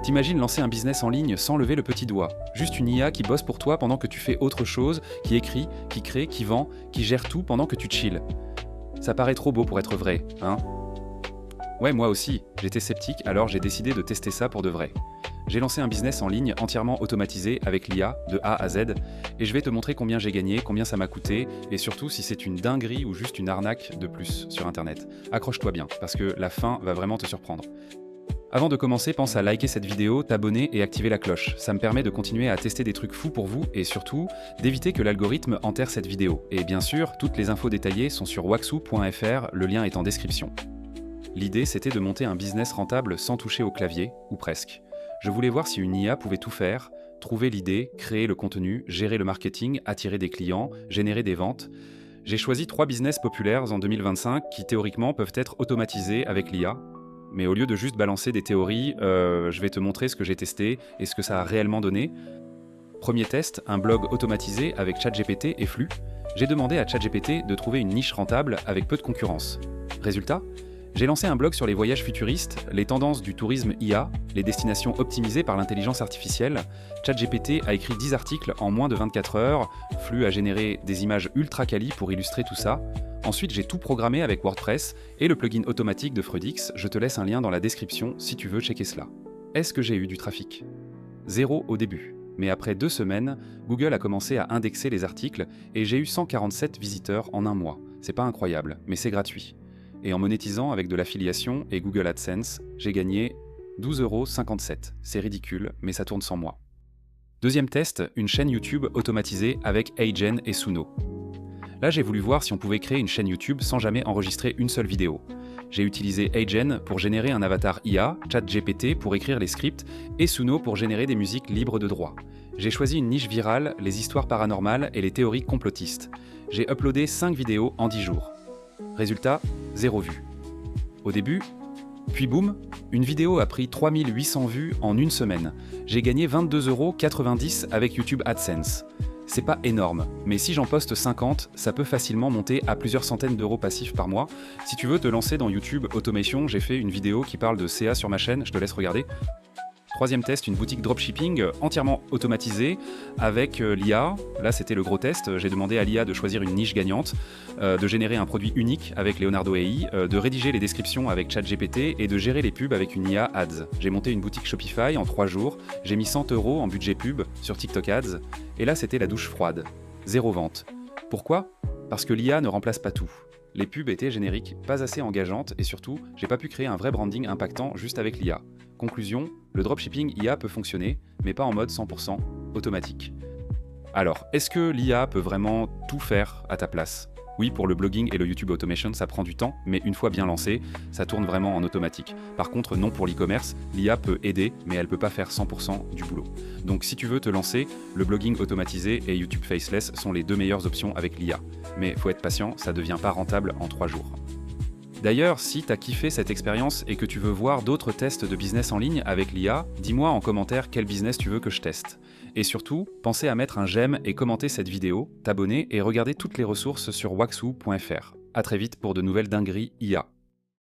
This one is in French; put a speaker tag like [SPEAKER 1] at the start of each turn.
[SPEAKER 1] T'imagines lancer un business en ligne sans lever le petit doigt. Juste une IA qui bosse pour toi pendant que tu fais autre chose, qui écrit, qui crée, qui vend, qui gère tout pendant que tu chilles. Ça paraît trop beau pour être vrai, hein? Ouais, moi aussi, j'étais sceptique, alors j'ai décidé de tester ça pour de vrai. J'ai lancé un business en ligne entièrement automatisé avec l'IA de A à Z, et je vais te montrer combien j'ai gagné, combien ça m'a coûté, et surtout si c'est une dinguerie ou juste une arnaque de plus sur Internet. Accroche-toi bien, parce que la fin va vraiment te surprendre. Avant de commencer, pense à liker cette vidéo, t'abonner et activer la cloche. Ça me permet de continuer à tester des trucs fous pour vous et surtout d'éviter que l'algorithme enterre cette vidéo. Et bien sûr, toutes les infos détaillées sont sur waxoo.fr, le lien est en description. L'idée, c'était de monter un business rentable sans toucher au clavier, ou presque. Je voulais voir si une IA pouvait tout faire, trouver l'idée, créer le contenu, gérer le marketing, attirer des clients, générer des ventes. J'ai choisi 3 business populaires en 2025 qui théoriquement peuvent être automatisés avec l'IA. Mais au lieu de juste balancer des théories, je vais te montrer ce que j'ai testé et ce que ça a réellement donné. Premier test, un blog automatisé avec ChatGPT et Flux. J'ai demandé à ChatGPT de trouver une niche rentable avec peu de concurrence. Résultat, j'ai lancé un blog sur les voyages futuristes, les tendances du tourisme IA, les destinations optimisées par l'intelligence artificielle. ChatGPT a écrit 10 articles en moins de 24 heures, Flux a généré des images ultra quali pour illustrer tout ça. Ensuite, j'ai tout programmé avec WordPress et le plugin automatique de Freudix. Je te laisse un lien dans la description si tu veux checker cela. Est-ce que j'ai eu du trafic? Zéro au début. Mais après 2 semaines, Google a commencé à indexer les articles et j'ai eu 147 visiteurs en un mois. C'est pas incroyable, mais c'est gratuit. Et en monétisant avec de l'affiliation et Google AdSense, j'ai gagné 12,57 €. C'est ridicule, mais ça tourne sans moi. Deuxième test, une chaîne YouTube automatisée avec Agen et Suno. Là, j'ai voulu voir si on pouvait créer une chaîne YouTube sans jamais enregistrer une seule vidéo. J'ai utilisé Agen pour générer un avatar IA, ChatGPT pour écrire les scripts et Suno pour générer des musiques libres de droit. J'ai choisi une niche virale, les histoires paranormales et les théories complotistes. J'ai uploadé 5 vidéos en 10 jours. Résultat, 0 vues. Au début, puis boum, une vidéo a pris 3800 vues en une semaine. J'ai gagné 22,90 € avec YouTube AdSense. C'est pas énorme, mais si j'en poste 50, ça peut facilement monter à plusieurs centaines d'euros passifs par mois. Si tu veux te lancer dans YouTube Automation, j'ai fait une vidéo qui parle de CA sur ma chaîne, je te laisse regarder. Troisième test, une boutique dropshipping entièrement automatisée avec l'IA. Là, c'était le gros test. J'ai demandé à l'IA de choisir une niche gagnante, de générer un produit unique avec Leonardo AI, de rédiger les descriptions avec ChatGPT et de gérer les pubs avec une IA Ads. J'ai monté une boutique Shopify en 3 jours. J'ai mis 100 € en budget pub sur TikTok Ads. Et là, c'était la douche froide. 0 vente. Pourquoi? Parce que l'IA ne remplace pas tout. Les pubs étaient génériques, pas assez engageantes et surtout, j'ai pas pu créer un vrai branding impactant juste avec l'IA. Conclusion, le dropshipping IA peut fonctionner, mais pas en mode 100% automatique. Alors, est-ce que l'IA peut vraiment tout faire à ta place? Oui, pour le blogging et le YouTube Automation, ça prend du temps, mais une fois bien lancé, ça tourne vraiment en automatique. Par contre, non pour l'e-commerce, l'IA peut aider, mais elle peut pas faire 100% du boulot. Donc si tu veux te lancer, le blogging automatisé et YouTube Faceless sont les 2 meilleures options avec l'IA. Mais faut être patient, ça devient pas rentable en 3 jours. D'ailleurs, si t'as kiffé cette expérience et que tu veux voir d'autres tests de business en ligne avec l'IA, dis-moi en commentaire quel business tu veux que je teste. Et surtout, pensez à mettre un j'aime et commenter cette vidéo, t'abonner et regarder toutes les ressources sur waxoo.fr. À très vite pour de nouvelles dingueries IA.